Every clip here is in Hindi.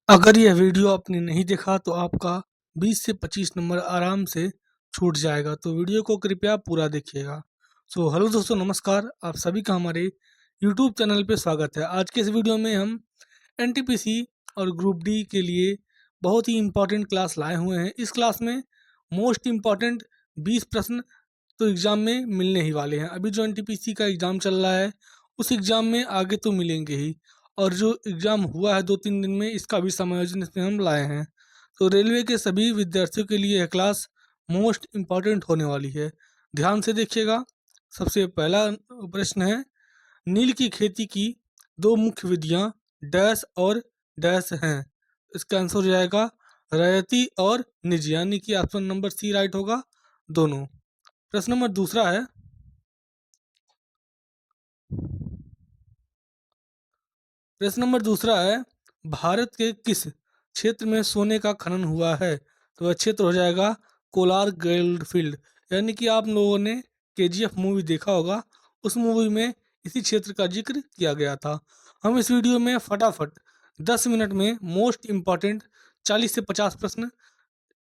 अगर यह वीडियो आपने नहीं देखा तो आपका 20 से 25 नंबर आराम से छूट जाएगा, तो वीडियो को कृपया पूरा देखिएगा। सो हेलो दोस्तों, नमस्कार। आप सभी का हमारे यूट्यूब चैनल पे स्वागत है। आज के इस वीडियो में हम एनटीपीसी और ग्रुप डी के लिए बहुत ही इम्पोर्टेंट क्लास लाए हुए हैं। इस क्लास में मोस्ट इम्पॉर्टेंट 20 प्रश्न तो एग्ज़ाम में मिलने ही वाले हैं। अभी जो एनटीपीसी का एग्ज़ाम चल रहा है उस एग्ज़ाम में आगे तो मिलेंगे ही, और जो एग्ज़ाम हुआ है 2-3 दिन में इसका भी समायोजन इसमें हम लाए हैं। तो रेलवे के सभी विद्यार्थियों के लिए यह क्लास मोस्ट इम्पॉर्टेंट होने वाली है। ध्यान से देखिएगा। सबसे पहला प्रश्न है, नील की खेती की दो मुख्य विधियाँ डैश और डैश हैं। इसका आंसर हो जाएगा रैयती और निजी, यानी कि ऑप्शन नंबर सी राइट होगा दोनों। प्रश्न नंबर दूसरा है, भारत के किस क्षेत्र में सोने का खनन हुआ है? तो वह क्षेत्र हो जाएगा कोलार गोल्ड फील्ड। यानी कि आप लोगों ने केजीएफ मूवी देखा होगा, उस मूवी में इसी क्षेत्र का जिक्र किया गया था। हम इस वीडियो में फटाफट 10 मिनट में मोस्ट इम्पॉर्टेंट 40 से 50 प्रश्न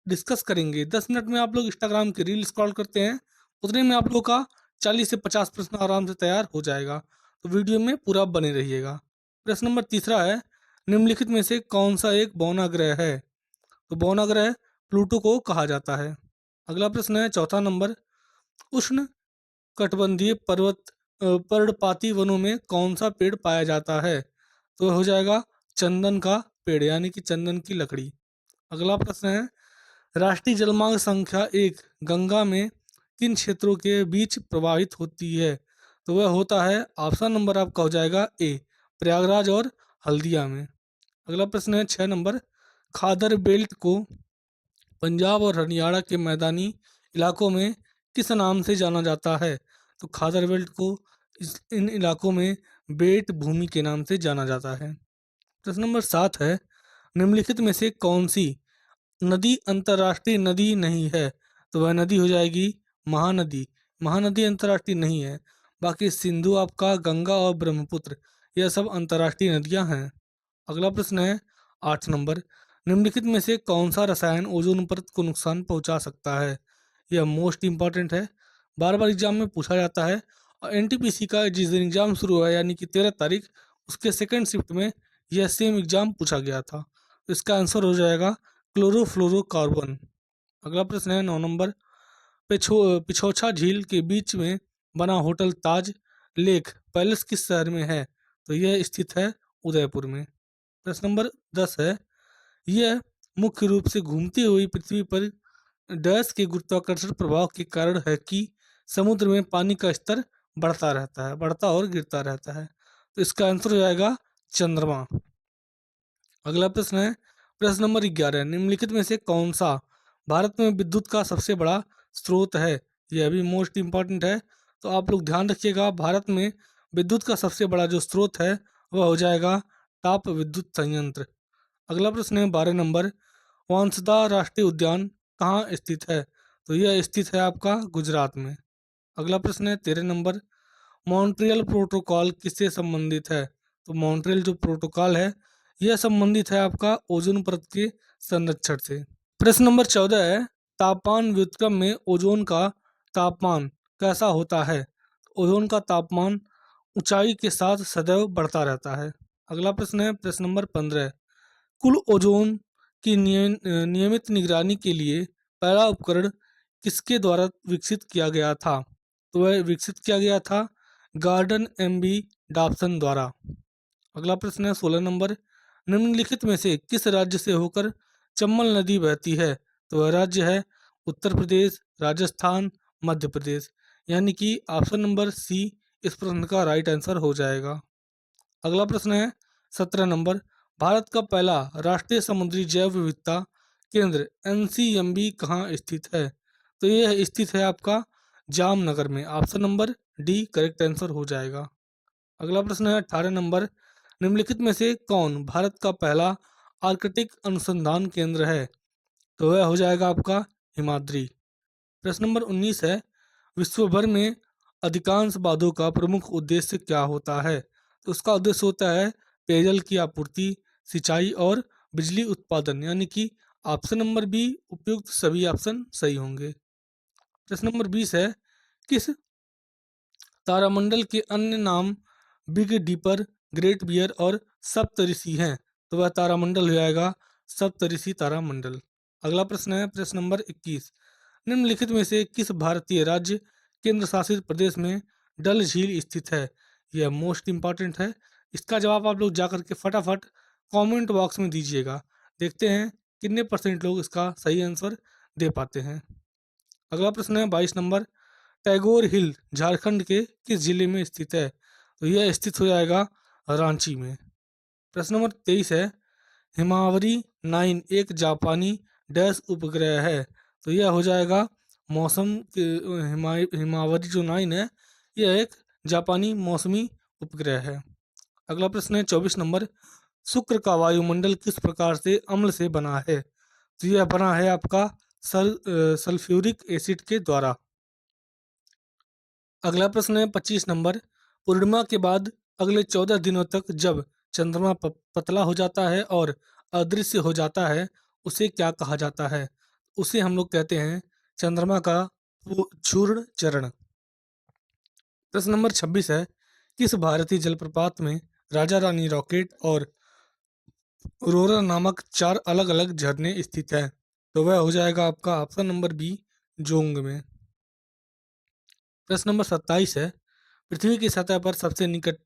डिस्कस करेंगे। 10 मिनट में आप लोग इंस्टाग्राम की रील स्क्रॉल करते हैं, उतने में आप लोग का 40 से 50 प्रश्न आराम से तैयार हो जाएगा। तो वीडियो में पूरा बने रहिएगा। प्रश्न नंबर तीसरा है, निम्नलिखित में से कौन सा एक बौना ग्रह है? तो बौना ग्रह प्लूटो को कहा जाता है। अगला प्रश्न है चौथा नंबर, उष्ण कटिबंधीय पर्णपाती वनों में कौन सा पेड़ पाया जाता है? तो हो जाएगा चंदन का पेड़, यानी कि चंदन की लकड़ी। अगला प्रश्न है, राष्ट्रीय जलमार्ग संख्या 1 गंगा में किन क्षेत्रों के बीच प्रवाहित होती है? तो वह होता है, ऑप्शन नंबर आपका हो जाएगा ए, प्रयागराज और हल्दिया में। अगला प्रश्न है 6 नंबर, खादर बेल्ट को पंजाब और हरियाणा के मैदानी इलाकों में किस नाम से जाना जाता है? तो खादर बेल्ट को इन इलाकों में बेट भूमि के नाम से जाना जाता है। प्रश्न नंबर 7 है, निम्नलिखित में से कौन सी नदी अंतर्राष्ट्रीय नदी नहीं है? तो वह नदी हो जाएगी महानदी। महानदी अंतर्राष्ट्रीय नहीं है। बाकी सिंधु, आपका गंगा और ब्रह्मपुत्र, यह सब अंतर्राष्ट्रीय नदियां हैं। अगला प्रश्न है 8 नंबर, निम्नलिखित में से कौन सा रसायन ओजोन परत को नुकसान पहुंचा सकता है? यह मोस्ट इंपॉर्टेंट है, बार बार एग्जाम में पूछा जाता है। और एनटीपीसी का जिस दिन एग्जाम शुरू हुआ यानी कि 13 तारीख, उसके सेकेंड शिफ्ट में यह सेम एग्जाम पूछा गया था। तो इसका आंसर हो जाएगा क्लोरोफ्लोरोकार्बन। अगला प्रश्न है 9 नंबर, पिछोछा झील के बीच में बना होटल ताज लेक पैलेस किस शहर में है? तो यह स्थित है उदयपुर में। प्रश्न नंबर 10 है, यह मुख्य रूप से घूमती हुई पृथ्वी पर डैश के गुरुत्वाकर्षण प्रभाव के कारण है कि समुद्र में पानी का स्तर बढ़ता और गिरता रहता है। तो इसका आंसर हो जाएगा चंद्रमा। अगला प्रश्न है, प्रश्न नंबर 11, निम्नलिखित में से कौन सा भारत में विद्युत का सबसे बड़ा स्रोत है? यह भी मोस्ट इम्पॉर्टेंट है, तो आप लोग ध्यान रखिएगा। भारत में विद्युत का सबसे बड़ा जो स्रोत है वह हो जाएगा ताप विद्युत संयंत्र। अगला प्रश्न है 12 नंबर, वांसदा राष्ट्रीय उद्यान कहाँ स्थित है? तो यह स्थित है आपका गुजरात में। अगला प्रश्न है 13 नंबर, मॉन्ट्रियल प्रोटोकॉल किससे संबंधित है? तो मॉन्ट्रियल जो प्रोटोकॉल है यह संबंधित है आपका ओजोन परत के संरक्षण से। प्रश्न नंबर 14 है, तापमान व्युत्क्रम में ओजोन का तापमान कैसा होता है? ओजोन का तापमान ऊंचाई के साथ सदैव बढ़ता रहता है। अगला प्रश्न है प्रश्न नंबर 15, कुल ओजोन की नियमित निगरानी के लिए पहला उपकरण किसके द्वारा विकसित किया गया था? तो वह विकसित किया गया था गार्डन एमबी डॉप्सन द्वारा। अगला प्रश्न है 16 नंबर, निम्नलिखित में से किस राज्य से होकर चम्बल नदी बहती है? तो वह राज्य है उत्तर प्रदेश, राजस्थान, मध्य प्रदेश, यानी कि ऑप्शन नंबर सी इस प्रश्न का राइट आंसर हो जाएगा। अगला प्रश्न है 17 नंबर, भारत का पहला राष्ट्रीय समुद्री जैव विविधता केंद्र एनसीएमबी कहाँ स्थित है? तो यह स्थित है आपका जामनगर में। Option number D correct answer हो जाएगा। अगला प्रश्न है 18 नंबर, निम्नलिखित में से कौन भारत का पहला आर्कटिक अनुसंधान केंद्र है? तो वह हो जाएगा आपका हिमाद्री। प्रश्न नंबर 19 है, विश्व भर में अधिकांश बांधों का प्रमुख उद्देश्य क्या होता है? तो उसका उद्देश्य होता है पेयजल की आपूर्ति, सिंचाई और बिजली उत्पादन, यानी कि ऑप्शन नंबर बी उपयुक्त सभी ऑप्शन सही होंगे। प्रश्न नंबर 20 है, किस तारामंडल के अन्य नाम बिग डीपर, ग्रेट बियर और सप्तऋषि हैं? तो वह तारामंडल हो जाएगा सप्तऋषि तारामंडल। अगला प्रश्न है प्रश्न नंबर 21, निम्नलिखित में से किस भारतीय राज्य केंद्र शासित प्रदेश में डल झील स्थित है? यह मोस्ट इंपॉर्टेंट है। इसका जवाब आप लोग जाकर के फटाफट कमेंट बॉक्स में दीजिएगा। देखते हैं कितने परसेंट लोग इसका सही आंसर दे पाते हैं। अगला प्रश्न है 22 नंबर, टैगोर हिल झारखंड के किस जिले में स्थित है? तो यह स्थित हो जाएगा रांची में। प्रश्न नंबर 23 है, हिमावरी 9 एक जापानी डैश उपग्रह है? तो यह हो जाएगा मौसम के हिमावरी जो 9 है, यह एक जापानी मौसमी उपग्रह है। अगला प्रश्न है 24 नंबर, शुक्र का वायुमंडल किस प्रकार से अम्ल से बना है? तो यह बना है आपका सल्फ्यूरिक एसिड के द्वारा। अगला प्रश्न है 25 नंबर, पूर्णिमा के बाद अगले 14 दिनों तक जब चंद्रमा पतला हो जाता है और अदृश्य हो जाता है, उसे क्या कहा जाता है? उसे हम लोग कहते हैं चंद्रमा का चूर्ण चरण। प्रश्न नंबर 26 है, किस भारतीय जलप्रपात में राजा रानी रॉकेट और रोरा नामक 4 अलग अलग झरने स्थित हैं? तो वह हो जाएगा आपका ऑप्शन नंबर बी, जोंग में। प्रश्न नंबर 27 है, पृथ्वी की सतह पर सबसे निकट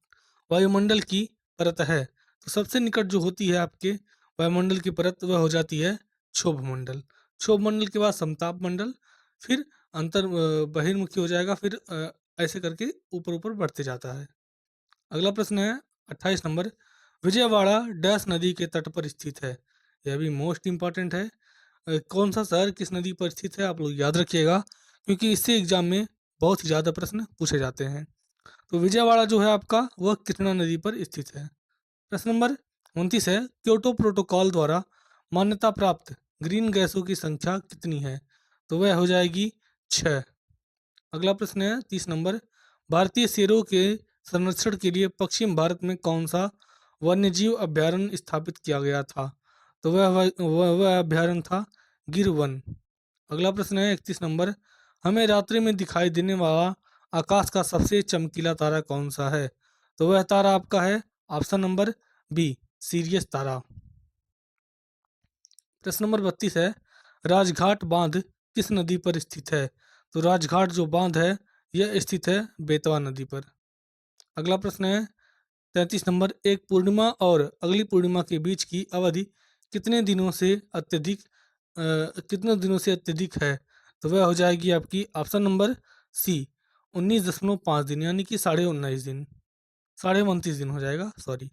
वायुमंडल की परत है? तो सबसे निकट जो होती है आपके वायुमंडल की परत, वह हो जाती है क्षोभ मंडल। क्षोभ मंडल के बाद समताप मंडल, फिर बहिर्मुखी हो जाएगा, फिर ऐसे करके ऊपर ऊपर बढ़ते जाता है। अगला प्रश्न है 28 नंबर, विजयवाड़ा डैश नदी के तट पर स्थित है? यह भी मोस्ट इंपॉर्टेंट है। कौन सा शहर किस नदी पर स्थित है, आप लोग याद रखिएगा, क्योंकि इससे एग्जाम में बहुत ही ज़्यादा प्रश्न पूछे जाते हैं। तो विजयवाड़ा जो है आपका, वह कृष्णा नदी पर स्थित है। प्रश्न नंबर 29 है, क्योटो प्रोटोकॉल द्वारा मान्यता प्राप्त ग्रीन गैसों की संख्या कितनी है? तो वह हो जाएगी 6। अगला प्रश्न है 30 नंबर, भारतीय शेरों के संरक्षण के लिए पश्चिम भारत में कौन सा वन्यजीव अभ्यारण्य स्थापित किया गया था? तो वह अभ्यारण्य था गिर वन। अगला प्रश्न है 31 नंबर, हमें रात्रि में दिखाई देने वाला आकाश का सबसे चमकीला तारा कौन सा है? तो वह तारा आपका है ऑप्शन नंबर बी, सीरियस तारा। प्रश्न नंबर 32 है, राजघाट बांध किस नदी पर स्थित है? तो राजघाट जो बांध है, यह स्थित है बेतवा नदी पर। अगला प्रश्न है 33 नंबर, एक पूर्णिमा और अगली पूर्णिमा के बीच की अवधि कितने दिनों से अत्यधिक है? तो वह हो जाएगी आपकी ऑप्शन नंबर सी, 19.5 दिन, यानी कि 19.5 दिन, 29.5 दिन हो जाएगा, सॉरी।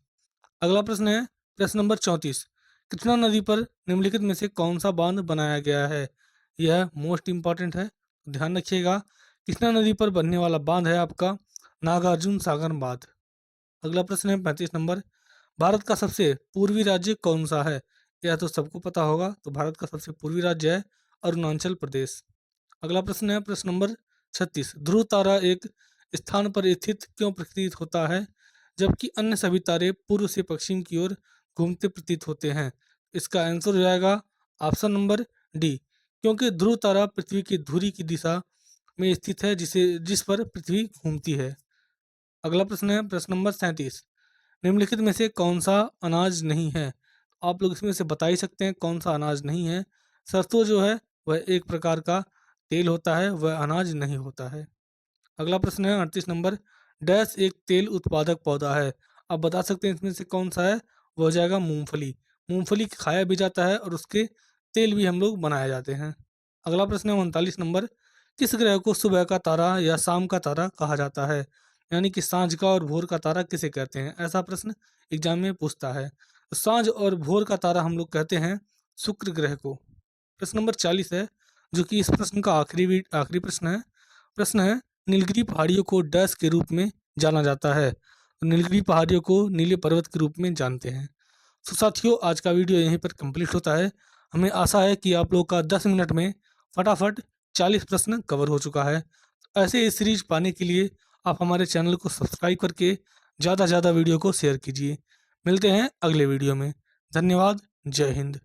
अगला प्रश्न है प्रश्न नंबर 34, कृष्णा नदी पर निम्नलिखित में से कौन सा बांध बनाया गया है? यह मोस्ट इंपॉर्टेंट है, ध्यान रखिएगा। कृष्णा नदी पर बनने वाला बांध है आपका नागार्जुन सागर बांध। अगला प्रश्न है 35 नंबर, भारत का सबसे पूर्वी राज्य कौन सा है? यह तो सबको पता होगा, तो भारत का सबसे पूर्वी राज्य है अरुणाचल प्रदेश। अगला प्रश्न है प्रश्न नंबर 36, ध्रुव तारा एक स्थान पर स्थित क्यों प्रतीत होता है, जबकि अन्य सभी तारे पूर्व से पश्चिम की ओर घूमते प्रतीत होते हैं? इसका आंसर हो जाएगा ऑप्शन नंबर डी, क्योंकि ध्रुव तारा पृथ्वी की धुरी की दिशा में स्थित है, जिस पर पृथ्वी घूमती है। अगला प्रश्न है प्रश्न नंबर 37, निम्नलिखित में से कौन सा अनाज नहीं है? आप लोग इसमें से बता ही सकते हैं कौन सा अनाज नहीं है। सरसों जो है वह एक प्रकार का तेल होता है, वह अनाज नहीं होता है। अगला प्रश्न है 38 नंबर, डैश एक तेल उत्पादक पौधा है? आप बता सकते हैं इसमें से कौन सा है, वह हो जाएगा मूंगफली। मूंगफली खाया भी जाता है और उसके तेल भी हम लोग बनाए जाते हैं। अगला प्रश्न है 39 नंबर, किस ग्रह को सुबह का तारा या शाम का तारा कहा जाता है? यानी कि सांझ का और भोर का तारा किसे कहते हैं, ऐसा प्रश्न एग्जाम में पूछता है। तो सांझ और भोर का तारा हम लोग कहते हैं शुक्र ग्रह को। प्रश्न नंबर 40 है, जो कि इस प्रश्न का आखिरी प्रश्न है। प्रश्न है, नीलगिरी पहाड़ियों को डैश के रूप में जाना जाता है? तो नीलगिरी पहाड़ियों को नीले पर्वत के रूप में जानते हैं। तो साथियों, आज का वीडियो यहीं पर कंप्लीट होता है। हमें आशा है कि आप लोग का 10 मिनट में फटाफट 40 प्रश्न कवर हो चुका है। ऐसे ही सीरीज पाने के लिए आप हमारे चैनल को सब्सक्राइब करके ज़्यादा से ज़्यादा वीडियो को शेयर कीजिए। मिलते हैं अगले वीडियो में। धन्यवाद। जय हिंद।